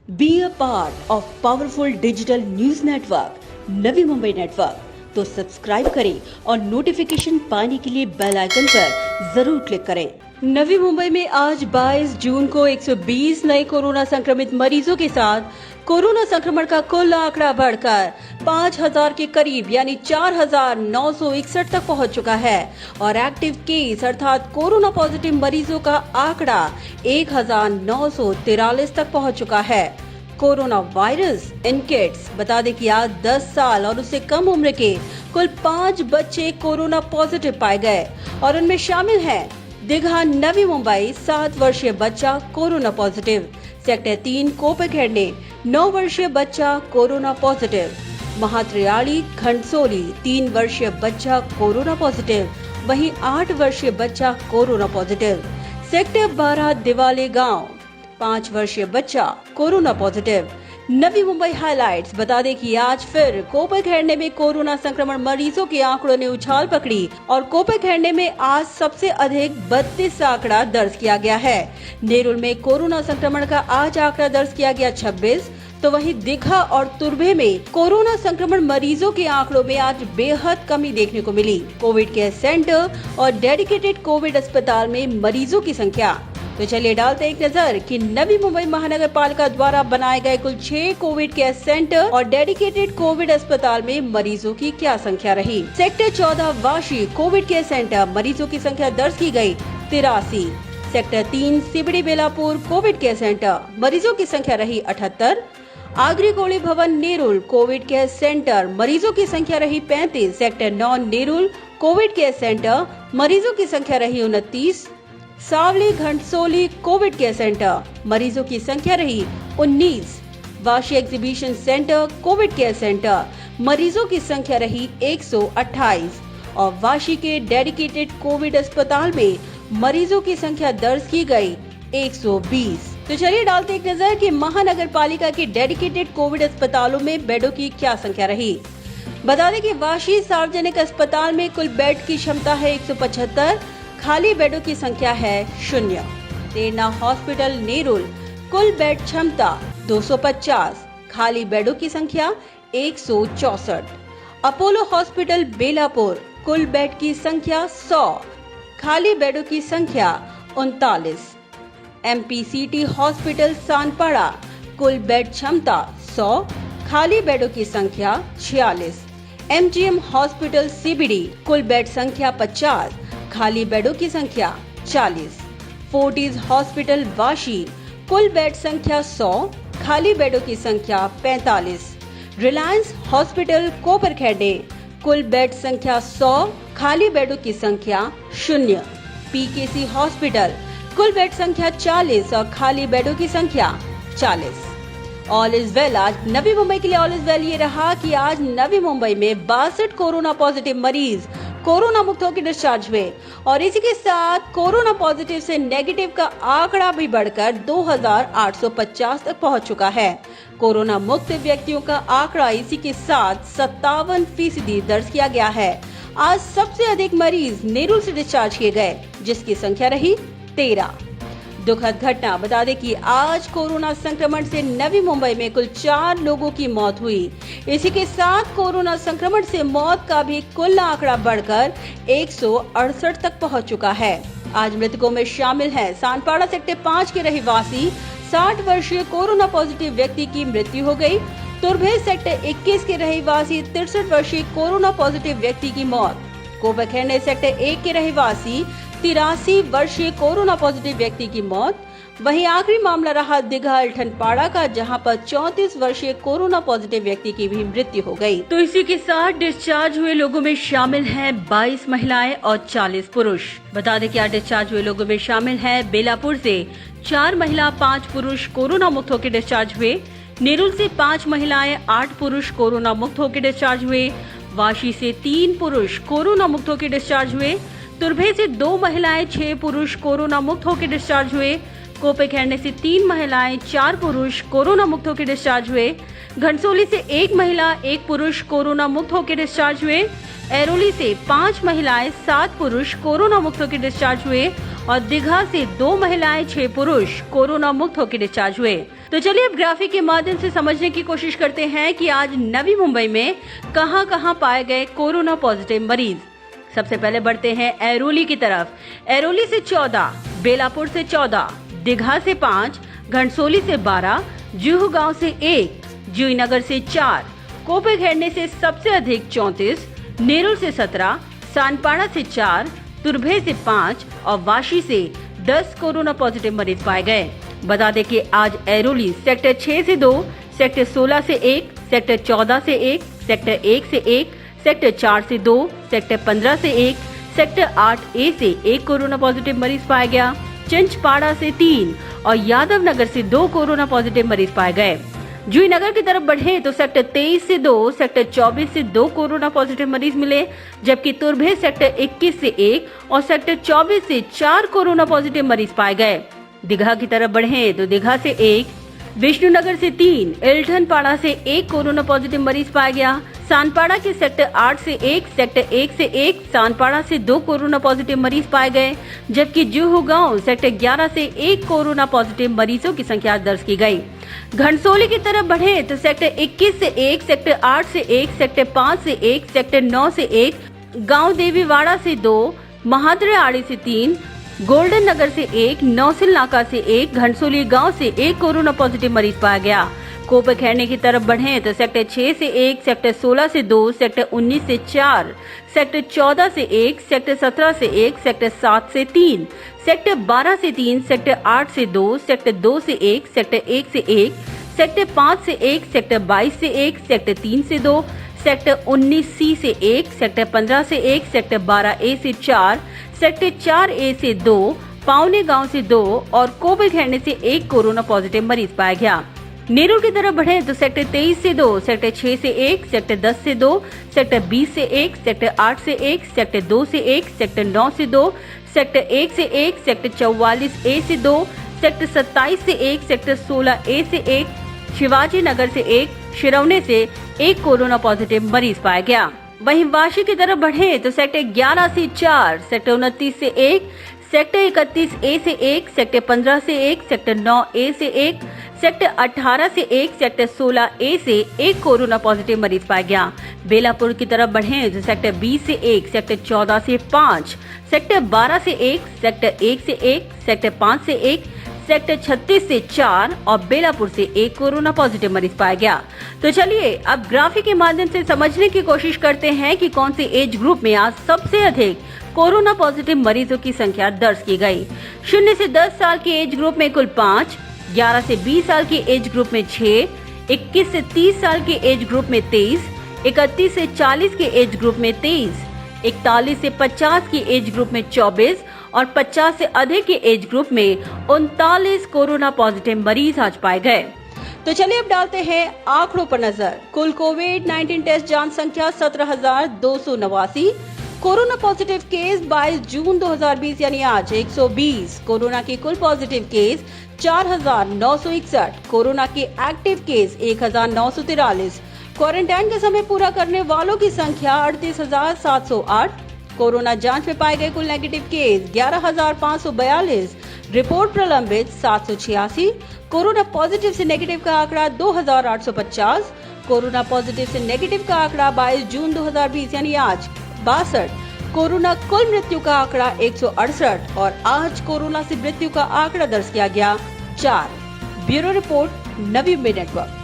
Be a part of powerful digital news network Navi Mumbai network. तो subscribe करें और notification पाने के लिए बेल आइकन पर जरूर क्लिक करें। नवी मुंबई में आज 22 जून को 120 नए कोरोना संक्रमित मरीजों के साथ कोरोना संक्रमण का कुल आंकड़ा बढ़कर 5000 के करीब यानी 4961 तक पहुंच चुका है और एक्टिव केस अर्थात कोरोना पॉजिटिव मरीजों का आंकड़ा 1943 तक पहुंच चुका है। कोरोना वायरस इन किड्स बता दें कि आज 10 साल और उससे कम उम्र के कुल 5 बच्चे कोरोना पॉजिटिव पाए गए और उनमें शामिल हैं दीघा नवी मुंबई 7 वर्षीय बच्चा कोरोना पॉजिटिव, सेक्टर 3 कोपरखैरणे 9 वर्षीय बच्चा कोरोना पॉजिटिव, महात्रियाड़ी घंटसोली 3 वर्षीय बच्चा कोरोना पॉजिटिव, वहीं 8 वर्षीय बच्चा कोरोना पॉजिटिव, सेक्टर 12 दिवाले गांव 5 वर्षीय बच्चा corona positive. Navi Mumbai highlights बता दें कि आज फिर कोपरखैरणे में कोरोना संक्रमण मरीजों के आंकड़ों ने उछाल पकड़ी और कोपरखैरणे में आज सबसे अधिक 32 आंकड़ा दर्ज किया गया है। नेरुल में कोरोना संक्रमण का आज आंकड़ा दर्ज किया गया 26, तो वहीं दीघा और तुर्भे में कोरोना संक्रमण मरीजों के आंकड़ों में आज बेहद कमी देखने को मिली। कोविड केयर सेंटर और डेडिकेटेड कोविड अस्पताल में मरीजों की संख्या। तो चलिए डालते हैं एक नजर कि नवी मुंबई महानगर पालिका द्वारा बनाए गए कुल 6 कोविड केयर सेंटर और डेडिकेटेड कोविड अस्पताल में मरीजों की क्या संख्या रही। Sector 14 Vashi Covid care centre मरीजों की संख्या दर्ज की गई 83। Sector 3 CBD Belapur Covid care centre मरीजों की संख्या रही 78। आगरी कोड़ी भवन नेरुल कोविड केयर सेंटर मरीजों की संख्या रही 35। Sector 9 Nerul Covid care centre मरीजों की संख्या रही 29। सावली घंटसोली कोविड केयर सेंटर मरीजों की संख्या रही 19। Vashi exhibition centre Covid care centre मरीजों की संख्या रही 128 और वाशी के डेडिकेटेड कोविड अस्पताल में मरीजों की संख्या दर्ज की गई 120। तो चलिए डालते एक नजर कि महानगर पालिका के डेडिकेटेड कोविड अस्पतालों में बेडों की क्या संख्या रही। बता दें कि वाशी सार्वजनिक अस्पताल में कुल बेड की क्षमता है 175, खाली बेडों की संख्या है 0। तेरना हॉस्पिटल नेरुल कुल बेड क्षमता 250, खाली बेडों की संख्या 164। अपोलो हॉस्पिटल बेलापुर कुल बेड की संख्या 100, खाली बेडों की संख्या 39। एमपीसीटी हॉस्पिटल सानपाड़ा कुल बेड क्षमता 100, खाली बेडों की संख्या 46। एमजीएम हॉस्पिटल सीबीडी कुल बेड संख्या 50, खाली बेडों की संख्या 40। फोर्टिज हॉस्पिटल वाशी कुल बेड संख्या 100, खाली बेडों की संख्या 45। रिलायंस हॉस्पिटल कोपरखैरणे कुल बेड संख्या 100, खाली बेडों की संख्या 0। पीकेसी हॉस्पिटल कुल बेड संख्या 40 और खाली बेडों की संख्या 40। ऑल इज वेल आज नवी मुंबई के लिए ऑल इज वेल ये रहा कि आज नवी मुंबई में 62 कोरोना पॉजिटिव मरीज कोरोना मुक्त होकर डिस्चार्ज हुए और इसी के साथ कोरोना पॉजिटिव से नेगेटिव का आंकड़ा भी बढ़कर 2850 तक पहुंच चुका है। कोरोना मुक्त व्यक्तियों का आंकड़ा इसी के साथ 57% दर्ज किया गया है। आज सबसे अधिक मरीज नेरुल से डिस्चार्ज किए गए जिसकी संख्या रही 13। दुखद घटना बता दें कि आज कोरोना संक्रमण से नवी मुंबई में कुल 4 लोगों की मौत हुई। इसी के साथ कोरोना संक्रमण से मौत का भी कुल आंकड़ा बढ़कर 168 तक पहुंच चुका है। आज मृतकों में शामिल हैं सानपाड़ा सेक्टर 5 के रहवासी 60 वर्षीय कोरोना पॉजिटिव व्यक्ति की मृत्यु हो गई। तुर्भे सेक्टर 21 के रहवासी 63 वर्षीय कोरोना पॉजिटिव व्यक्ति की मौत। कोपरखैरणे सेक्टर 1 के रहवासी 83 वर्षीय कोरोना पॉजिटिव व्यक्ति की मौत। वहीं आखिरी मामला रहा दीघा अल्ठनपाड़ा का जहां पर 34 वर्षीय कोरोना पॉजिटिव व्यक्ति की भी मृत्यु हो गई। तो इसी के साथ डिस्चार्ज हुए लोगों में शामिल हैं 22 महिलाएं और 40 पुरुष। बता दें कि आज डिस्चार्ज हुए लोगों में शामिल हैं बेलापुर से 4 महिला 5 पुरुष कोरोना मुक्त होकर डिस्चार्ज हुए। नेरुल से 5 महिलाएं 8 पुरुष कोरोना मुक्त होकर डिस्चार्ज हुए। वाशी से 3 पुरुष कोरोना मुक्त होकर डिस्चार्ज हुए। तुर्भे से 2 महिलाएं 6 पुरुष कोरोना मुक्त होकर डिस्चार्ज हुए। कोपेखेरने से 3 महिलाएं 4 पुरुष कोरोना मुक्त होकर डिस्चार्ज हुए। घनसोली से 1 महिला 1 पुरुष कोरोना मुक्त होकर डिस्चार्ज हुए। ऐरोली से 5 महिलाएं 7 पुरुष कोरोना मुक्त होकर डिस्चार्ज हुए और दीघा से 2 महिलाएं 6 पुरुष कोरोना मुक्त होकर डिस्चार्ज हुए। तो चलिए अब ग्राफिक के माध्यम से समझने की कोशिश करते हैं कि आज नवी मुंबई में कहां-कहां पाए गए कोरोना पॉजिटिव मरीज। सबसे पहले बढ़ते हैं ऐरोली की तरफ। ऐरोली से 14, बेलापुर से 14, दीघा से 5, घनसोली से 12, जुहू गांव से 1, जूहीनगर से 4, कोपेखेरने से सबसे अधिक 34, नेरुल से 17, सानपाड़ा से 4, तुर्भे से 5 और वाशी से 10 कोरोना पॉजिटिव मरीज पाए गए। बता दें कि आज ऐरोली सेक्टर 6 से 2, सेक्टर 16 से 1, सेक्टर 14 से 1, सेक्टर 1 से 1, सेक्टर 4 से 2, सेक्टर 15 से 1, सेक्टर 8A से 1 कोरोना पॉजिटिव मरीज पाया गया। चिंचपाड़ा से 3 और यादव नगर से 2 कोरोना पॉजिटिव मरीज पाए गए। जूहीनगर की तरफ बढ़े तो सेक्टर 23 से 2, सेक्टर 24 से 2 कोरोना पॉजिटिव मरीज मिले, जबकि तुर्भे सेक्टर 21 से 1 और सेक्टर 24 से 4 कोरोना पॉजिटिव मरीज पाए गए। दीघा की तरफ बढ़े तो दीघा से 1, विष्णुनगर से 3, इल्टनपाड़ा से 1 कोरोना पॉजिटिव मरीज पाया गया। सानपाड़ा के सेक्टर 8 से 1, सेक्टर 1 से 1, सानपाड़ा से 2 कोरोना पॉजिटिव मरीज पाए गए, जबकि जुहू गांव सेक्टर 11 से 1 कोरोना पॉजिटिव मरीजों की संख्या दर्ज की गई। घनसोली की तरफ बढ़े तो सेक्टर 21 से 1, सेक्टर 8 से 1, सेक्टर 5 से 1, सेक्टर 9 से 1, गांव देवीवाड़ा से 2, महाद्रे आड़ी से 3, गोल्डन नगर से 1, नौसिल नाका से 1, घनसोली गांव से 1 कोरोना पॉजिटिव मरीज पाया गया। कोपेखेरने की तरफ बढ़े तो सेक्टर 6 से 1, सेक्टर 16 से 2, सेक्टर 19 से 4, सेक्टर 14 से 1, सेक्टर 17 से 1, सेक्टर 7 से 3, सेक्टर 12 से 3, सेक्टर 8 से 2, सेक्टर 2 से 1, सेक्टर 1 से 1, सेक्टर 5 से 1, सेक्टर 22 से 1, सेक्टर 3 से 2, सेक्टर 19C से 1, सेक्टर 15 से 1, सेक्टर 12A से 4, सेक्टर 4A से 2, पावने गांव से 2 और कोपेखेरने से 1 कोरोना पॉजिटिव मरीज पाया गया। नेरुल की तरफ बढ़े तो सेक्टर 23 से 2, सेक्टर 6 से 1, सेक्टर 10 से 2, सेक्टर 20 से 1, सेक्टर 8 से 1, सेक्टर 2 से 1, सेक्टर 9 से 2, सेक्टर 1 से 1, सेक्टर 44A से 2, सेक्टर 27 से 1, सेक्टर 16A से 1, शिवाजी नगर से 1, शिरौने से 1 कोरोना पॉजिटिव मरीज पाया गया। वहीं वाशी की तरफ बढ़े तो सेक्टर 11 से 4, सेक्टर 29 से 1, सेक्टर 31A से 1, सेक्टर 15 से 1, सेक्टर 9A से 1, सेक्टर 18 से 1, सेक्टर 16A से 1 कोरोना पॉजिटिव मरीज पाया गया। बेलापुर की तरफ बढ़े तो सेक्टर 20 से 1, सेक्टर 14 से 5, सेक्टर 12 से 1, सेक्टर 1 से 1, सेक्टर 5 से 1, सेक्टर 36 से 4 और बेलापुर से 1 कोरोना पॉजिटिव मरीज पाया गया। तो चलिए अब ग्राफिक के माध्यम से समझने की कोशिश करते हैं कि कौन से एज ग्रुप में आज सबसे अधिक कोरोना पॉजिटिव मरीजों की संख्या दर्ज की गई। 0 से 10 साल के एज ग्रुप में कुल 5, 11 से 20 साल के एज ग्रुप में 6, 21 से 30 साल के एज ग्रुप में 23, 31 से 40 के एज ग्रुप में 23, 41 से 50 के एज ग्रुप में 24 और 50 से अधिक के एज ग्रुप में 39 कोरोना पॉजिटिव मरीज आज पाए गए। तो चलिए अब डालते हैं आंकड़ों पर नजर। कुल कोविड-19 टेस्ट जांच संख्या 17,289, कोरोना पॉजिटिव केस 22 जून 2020 यानी आज 120, कोरोना के कुल पॉजिटिव केस 4,961, कोरोना के एक्टिव केस 1,943, क्वारंटाइन का समय पूरा करने वालों की संख्या 38,708, कोरोना जांच में पाए गए कुल नेगेटिव केस 11,542, रिपोर्ट प्रलंबित 786, कोरोना पॉजिटिव से नेगेटिव का आंकड़ा 2,850, कोरोना पॉजिटिव से नेगेटिव का आंकड़ा 22 जून 2020 यानी आज 62, कोरोना कुल मृत्यु का आंकड़ा 168 और आज कोरोना से मृत्यु का आंकड़ा दर्ज किया गया 4। Bureau report, Navi Mumbai network.